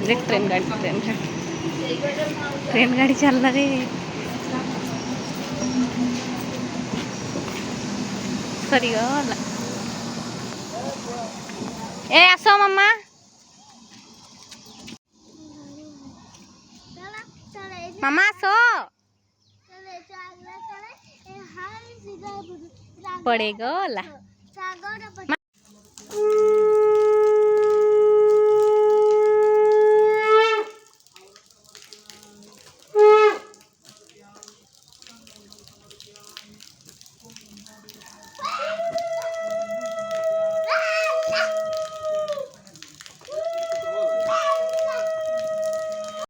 देख ट्रेन गाड़ी ट्रेन गाड़ी चल रही है। सरी गला ए आसो मम्मा मामा आसो पड़ेगा ला